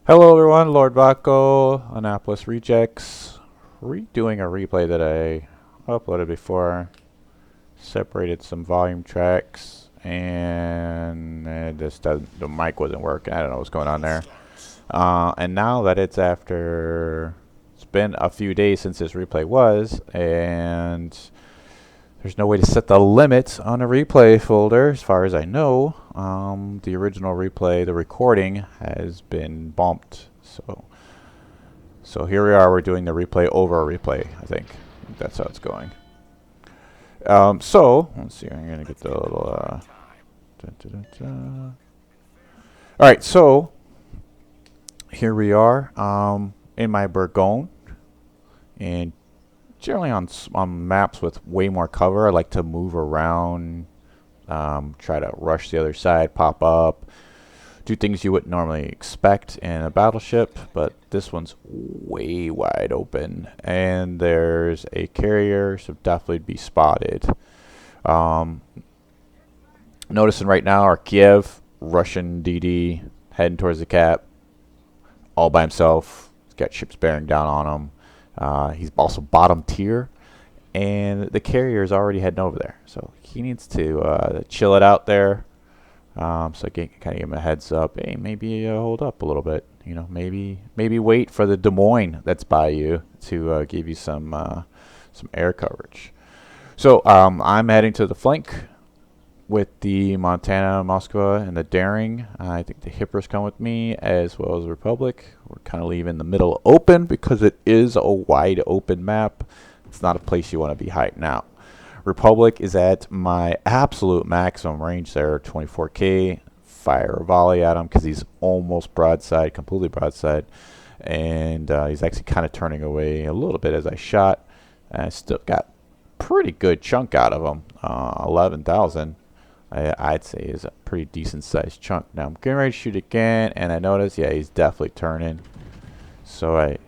Hello everyone, Lord Vaco, Annapolis Rejects, redoing a replay that I uploaded before, separated some volume tracks, and the mic wasn't working. I don't know what's going on there. And now that it's been a few days since this replay was, and there's no way to set the limit on a replay folder, as far as I know. The original replay, the recording, has been bumped. So here we are. We're doing the replay over a replay. I think that's how it's going. So let's see. I'm gonna get the little. All right. So here we are in my Bourgogne, and generally on maps with way more cover, I like to move around, try to rush the other side, pop up, do things you wouldn't normally expect in a battleship, but this one's way wide open, and there's a carrier, so definitely be spotted. Noticing right now our Kiev, Russian DD, heading towards the cap, all by himself. He's got ships bearing down on him. He's also bottom tier, and the carrier is already heading over there, so he needs to chill it out there. So I can kind of give him a heads up. Hey, maybe hold up a little bit. You know, maybe wait for the Des Moines that's by you to give you some air coverage. So I'm heading to the flank with the Montana, Moscow, and the Daring. I think the Hippers come with me, as well as the Republic. We're kind of leaving the middle open because it is a wide open map. It's not a place you want to be hiding out. Republic is at my absolute maximum range there, 24K. Fire a volley at him because he's almost broadside, completely broadside. And he's actually kind of turning away a little bit as I shot. And I still got pretty good chunk out of him, 11,000. I'd say is a pretty decent sized chunk. Now I'm getting ready to shoot again, and I notice, yeah, he's definitely turning. So I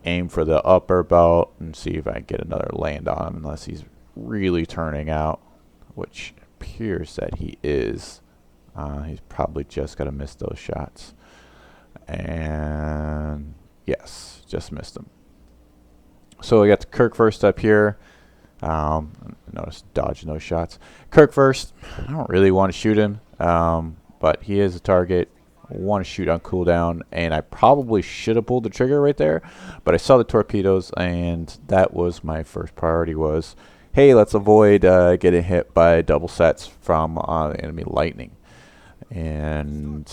aim for the upper belt and see if I can get another land on him, unless he's really turning out, which appears that he is. He's probably just got to miss those shots. And yes, just missed him. So we got the Kirk first up here. Notice dodging those shots. Kirk first. I don't really want to shoot him, but he is a target. I want to shoot on cooldown, and I probably should have pulled the trigger right there, but I saw the torpedoes, and that was my first priority. Was, hey, let's avoid getting hit by double sets from enemy lightning. And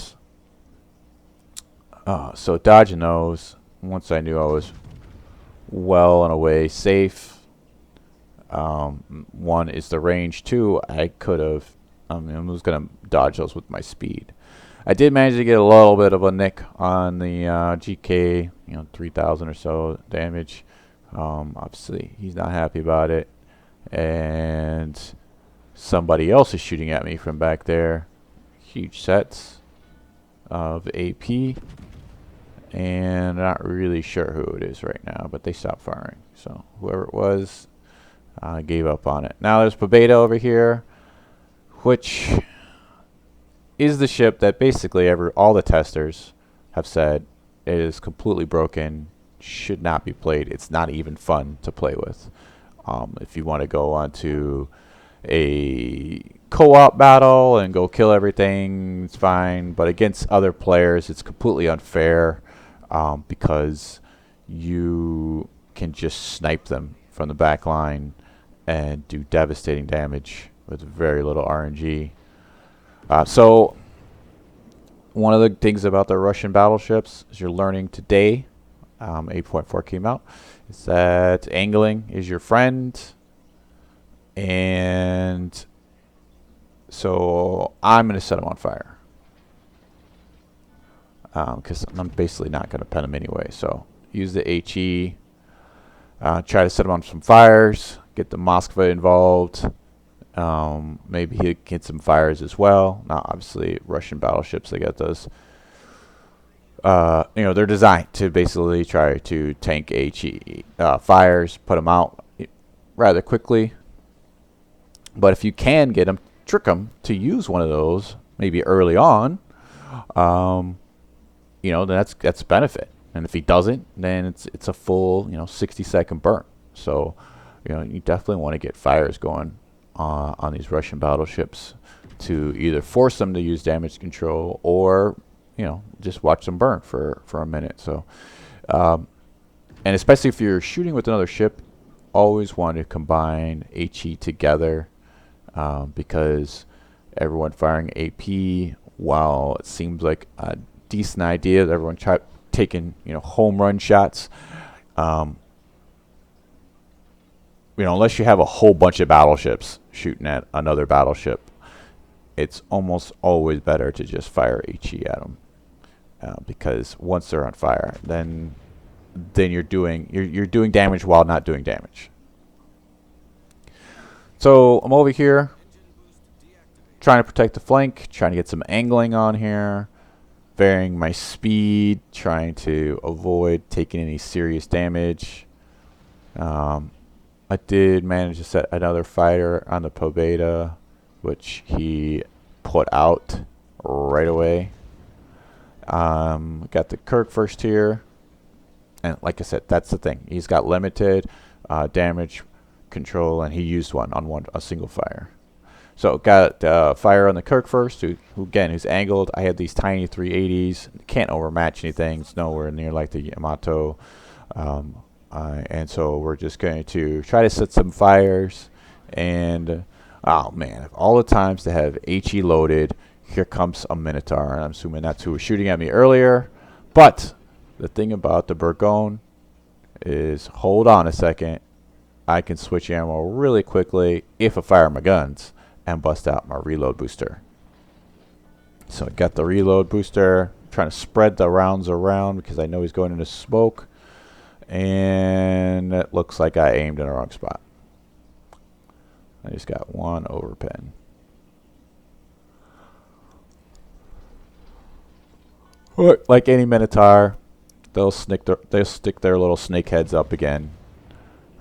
so dodging those. Once I knew I was well and away safe. One is the range. Two, I could have. I was gonna dodge those with my speed. I did manage to get a little bit of a nick on the GK, 3,000 or so damage. Obviously, he's not happy about it, and somebody else is shooting at me from back there. Huge sets of AP, and I'm not really sure who it is right now, but they stopped firing. So whoever it was. Gave up on it. Now there's Pobeda over here, which is the ship that basically all the testers have said it is completely broken, should not be played. It's not even fun to play with. If you want to go onto a co-op battle and go kill everything, it's fine. But against other players, it's completely unfair because you can just snipe them from the back line and do devastating damage with very little RNG. So one of the things about the Russian battleships is you're learning today, 8.4 came out, is that angling is your friend. And so I'm going to set them on fire. Because I'm basically not going to pen them anyway. So use the HE. Try to set them on some fires. Get the Moskva involved. Maybe he get some fires as well. Now, obviously, Russian battleships, they got those. They're designed to basically try to tank HE fires, put them out rather quickly. But if you can get them, trick them to use one of those, maybe early on, then that's a benefit. And if he doesn't, then it's a full 60-second burn. So you definitely want to get fires going on these Russian battleships to either force them to use damage control or just watch them burn for a minute. So and especially if you're shooting with another ship, always want to combine HE together, because everyone firing AP, while it seems like a decent idea, everyone taking home run shots, unless you have a whole bunch of battleships shooting at another battleship, it's almost always better to just fire HE at them, because once they're on fire, then you're doing damage while not doing damage. So I'm over here trying to protect the flank, trying to get some angling on here, varying my speed, trying to avoid taking any serious damage. I did manage to set another fighter on the Pobeda, which he put out right away. Got the Kirk first here, and like I said, that's the thing. He's got limited damage control, and he used one on a single fire. So got fire on the Kirk first, who's angled. I had these tiny 380s. Can't overmatch anything. It's nowhere near like the Yamato. And so we're just going to try to set some fires. And oh man, of all the times to have HE loaded, here comes a Minotaur. And I'm assuming that's who was shooting at me earlier. But the thing about the Bourgogne is, hold on a second, I can switch ammo really quickly if I fire my guns and bust out my reload booster. So I got the reload booster, trying to spread the rounds around because I know he's going into smoke, and it looks like I aimed in the wrong spot. I just got one overpin. Like any Minotaur, they'll stick their little snake heads up again,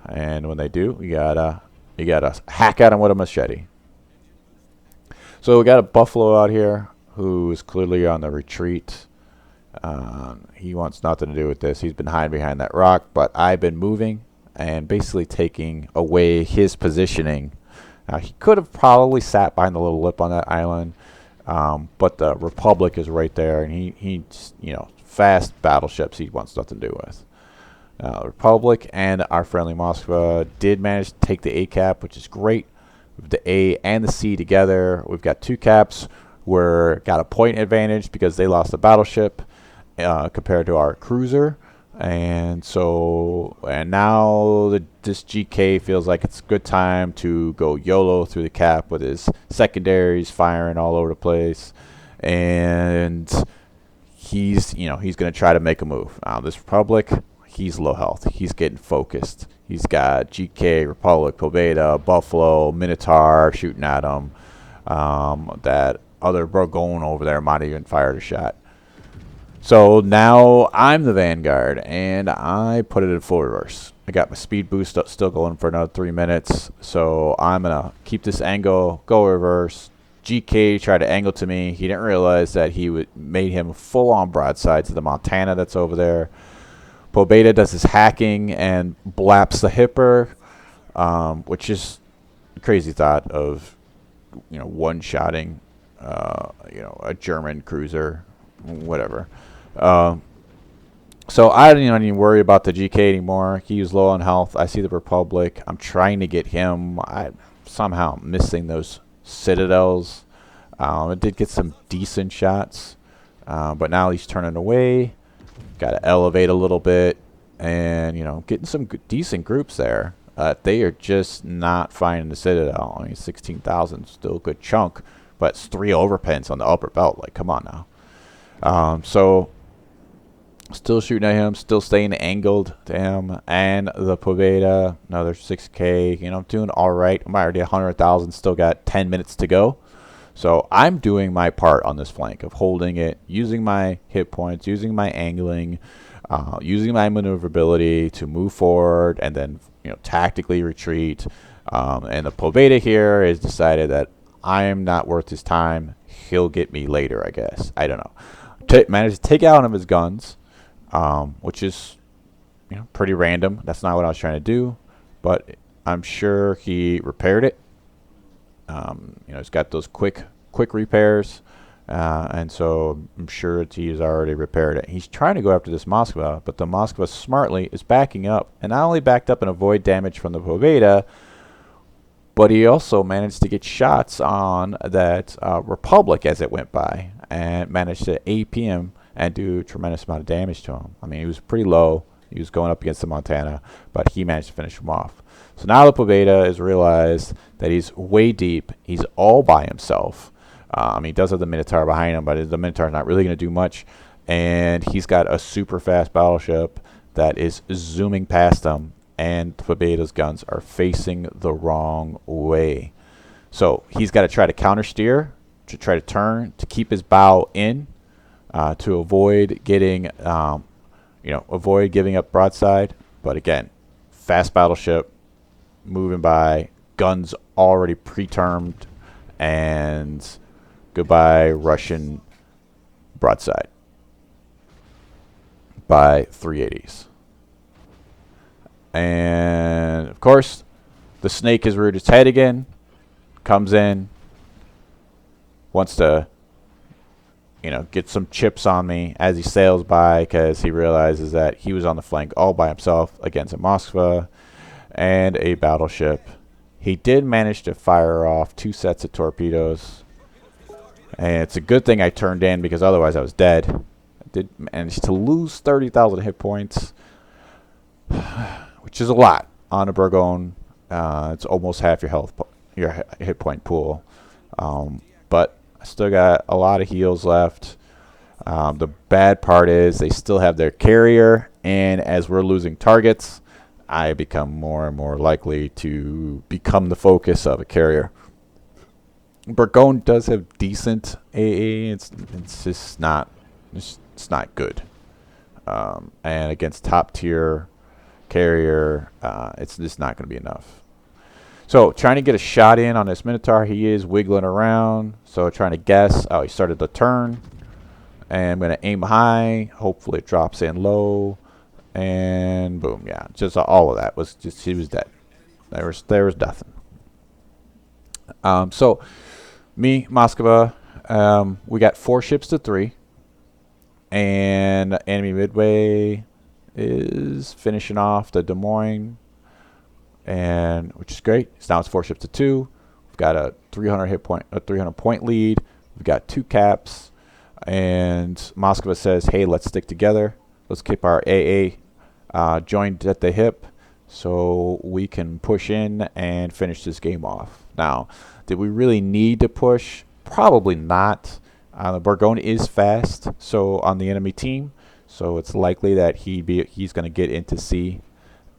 and when they do, you gotta hack at them with a machete. So we got a Buffalo out here who is clearly on the retreat. He wants nothing to do with this. He's been hiding behind that rock, but I've been moving and basically taking away his positioning. He could have probably sat behind the little lip on that island, but the Republic is right there, and he fast battleships he wants nothing to do with. Republic and our friendly Moskva did manage to take the A cap, which is great. With the A and the C together, we've got two caps. We're got a point advantage because they lost the battleship compared to our cruiser, and now this GK feels like it's a good time to go YOLO through the cap with his secondaries firing all over the place, and he's going to try to make a move. This Republic, he's low health. He's getting focused. He's got GK, Republic, Pobeda, Buffalo, Minotaur shooting at him. That other Bourgogne over there might even fired a shot. So now I'm the Vanguard, and I put it in full reverse. I got my speed boost still going for another 3 minutes, so I'm going to keep this angle, go reverse. GK tried to angle to me. He didn't realize that he made him full-on broadside to the Montana that's over there. Pobeda does his hacking and blaps the hipper, which is a crazy thought of, one-shotting, a German cruiser, whatever. So I don't even worry about the GK anymore. He was low on health. I see the Republic. I'm trying to get him. I'm somehow missing those citadels. I did get some decent shots, but now he's turning away. Got to elevate a little bit, and getting some decent groups there. They are just not finding the citadel. I mean, 16,000 is still a good chunk, but it's 3 overpins on the upper belt. Like, come on now. So still shooting at him, still staying angled to him, and the Pobeda, another 6K. I'm doing all right. I'm already 100,000. Still got 10 minutes to go. So I'm doing my part on this flank of holding it, using my hit points, using my angling, using my maneuverability to move forward, and then tactically retreat. And the Pobeda here has decided that I am not worth his time. He'll get me later, I guess. I don't know. managed to take out one of his guns, which is pretty random. That's not what I was trying to do, but I'm sure he repaired it. He's got those quick repairs, and so I'm sure he's already repaired it. He's trying to go after this Moskva, but the Moskva smartly is backing up, and not only backed up and avoid damage from the Pobeda, but he also managed to get shots on that Republic as it went by, and managed to AP him and do a tremendous amount of damage to him. I mean, he was pretty low. He was going up against the Montana, but he managed to finish him off. So now the Pobeda has realized that he's way deep. He's all by himself. He does have the Minotaur behind him, but the Minotaur's not really going to do much. And he's got a super fast battleship that is zooming past him, and the Pobeda's guns are facing the wrong way. So he's got to try to counter steer, to try to turn, to keep his bow in, to avoid getting, avoid giving up broadside. But again, fast battleship, moving by, guns already pretermed, and goodbye Russian broadside by 380s. And of course, the snake has reared its head again, comes in, wants to get some chips on me as he sails by, because he realizes that he was on the flank all by himself against a Moskva and a battleship. He did manage to fire off 2 sets of torpedoes, and it's a good thing I turned in, because otherwise I was dead. I did manage to lose 30,000 hit points, which is a lot on a Bourgogne. It's almost half your hit point pool, but I still got a lot of heals left. The bad part is they still have their carrier, and as we're losing targets, I become more and more likely to become the focus of a carrier. Bourgogne does have decent AA. It's just not good. And against top tier carrier, it's just not going to be enough. So trying to get a shot in on this Minotaur. He is wiggling around, so trying to guess. Oh, he started the turn, and I'm going to aim high. Hopefully it drops in low, and boom. Yeah, just all of that was just, he was dead. There was nothing. So me, Moskva, we got 4 ships to 3, and enemy midway is finishing off the Des Moines, and which is great. So now it's 4 ships to 2. We've got a 300 point lead. We've got 2 caps, and Moskva says, "Hey, let's stick together. Let's keep our AA joined at the hip, so we can push in and finish this game off." Now, did we really need to push? Probably not. The Bourgogne is fast, so on the enemy team, so it's likely that he's going to get into sea,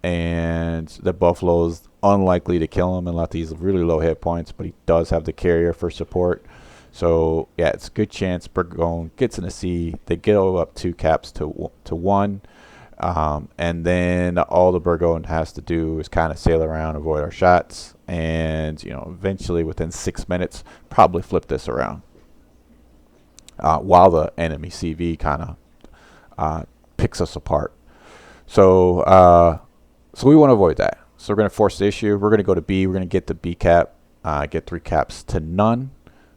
and the Buffalo's unlikely to kill him unless he's really low hit points, but he does have the carrier for support. So yeah, it's a good chance Bourgogne gets into sea. They get up 2 caps to 1, and then all the Bourgogne has to do is kind of sail around, avoid our shots, and eventually within 6 minutes probably flip this around, while the enemy CV kind of picks us apart. So we want to avoid that. So we're going to force the issue. We're going to go to B. We're going to get the B cap, get 3 caps to none,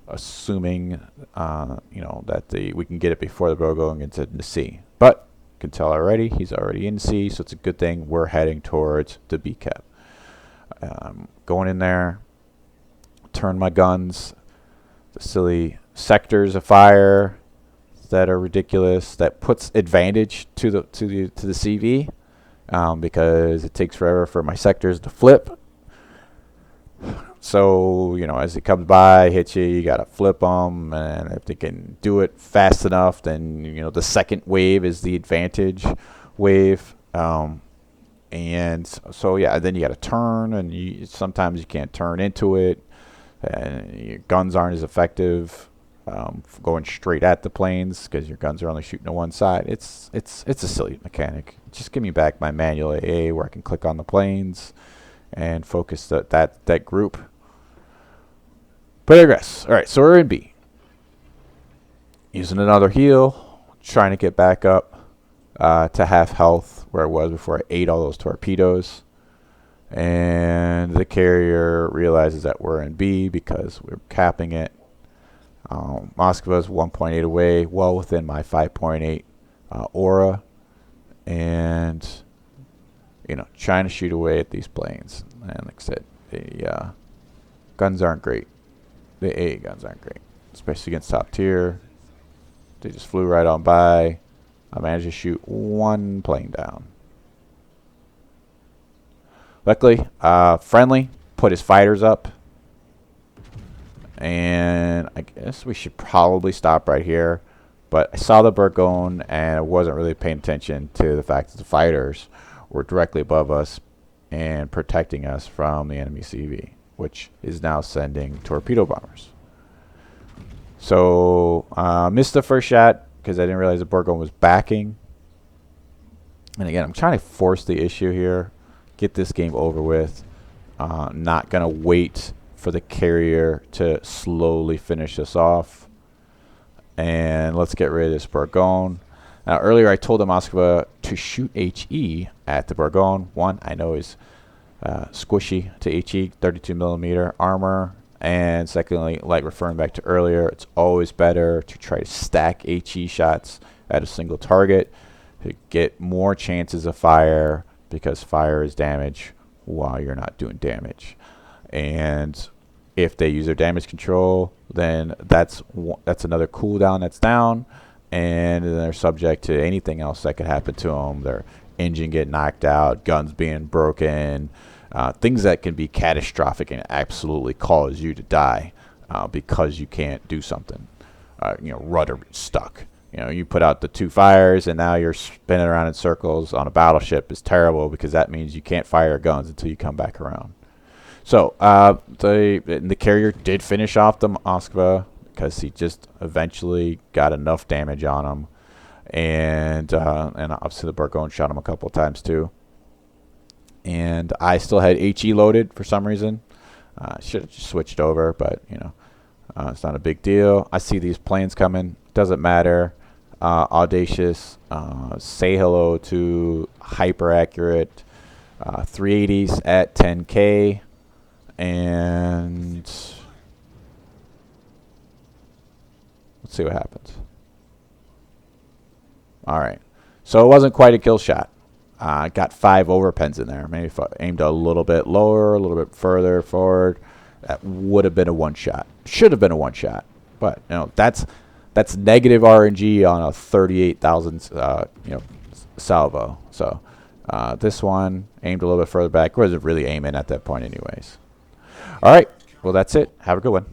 assuming that we can get it before the Bourgogne gets into C. But you can tell already he's already in C, so it's a good thing we're heading towards the B cap. Going in there, turn my guns, the silly sectors of fire that are ridiculous, that puts advantage to the CV, because it takes forever for my sectors to flip. So as it comes by, hits you, you gotta flip them, and if they can do it fast enough, then the second wave is the advantage wave. And so yeah, then you gotta turn, and sometimes you can't turn into it, and your guns aren't as effective going straight at the planes, because your guns are only shooting to one side. It's a silly mechanic. Just give me back my manual AA where I can click on the planes and focus that group. But I digress. All right, so we're in B. Using another heal. trying to get back up to half health where it was before I ate all those torpedoes. And the carrier realizes that we're in B because we're capping it. Moskva's 1.8 away, well within my 5.8 aura, and trying to shoot away at these planes. And like I said, the guns aren't great. The AA guns aren't great, especially against top tier. They just flew right on by. I managed to shoot one plane down. Luckily, friendly put his fighters up. And I guess we should probably stop right here. But I saw the Bourgogne, and I wasn't really paying attention to the fact that the fighters were directly above us and protecting us from the enemy CV, which is now sending torpedo bombers. So missed the first shot because I didn't realize the Bourgogne was backing. And again, I'm trying to force the issue here, get this game over with. Not going to wait for the carrier to slowly finish us off. And let's get rid of this Bourgogne. Now, earlier I told the Moskva to shoot HE at the Bourgogne. One, I know is squishy to HE, 32 millimeter armor. And secondly, like referring back to earlier, it's always better to try to stack HE shots at a single target to get more chances of fire, because fire is damage while you're not doing damage. And if they use their damage control, then that's another cooldown that's down, and then they're subject to anything else that could happen to them. Their engine get knocked out, guns being broken, things that can be catastrophic and absolutely cause you to die because you can't do something. Rudder stuck. You put out the two fires and now you're spinning around in circles on a battleship is terrible, because that means you can't fire guns until you come back around. So the carrier did finish off the Moskva because he just eventually got enough damage on him, and obviously the Bourgogne shot him a couple of times too. And I still had HE loaded for some reason. Should have just switched over, but it's not a big deal. I see these planes coming. Doesn't matter. Audacious. Say hello to hyper accurate 380s at 10K. And let's see what happens. All right. So it wasn't quite a kill shot. Got 5 overpens in there. Maybe if I aimed a little bit lower, a little bit further forward, that would have been a one shot. Should have been a one shot. But that's negative RNG on a 38,000 salvo. So this one aimed a little bit further back. Wasn't really aiming at that point anyways. All right. Well, that's it. Have a good one.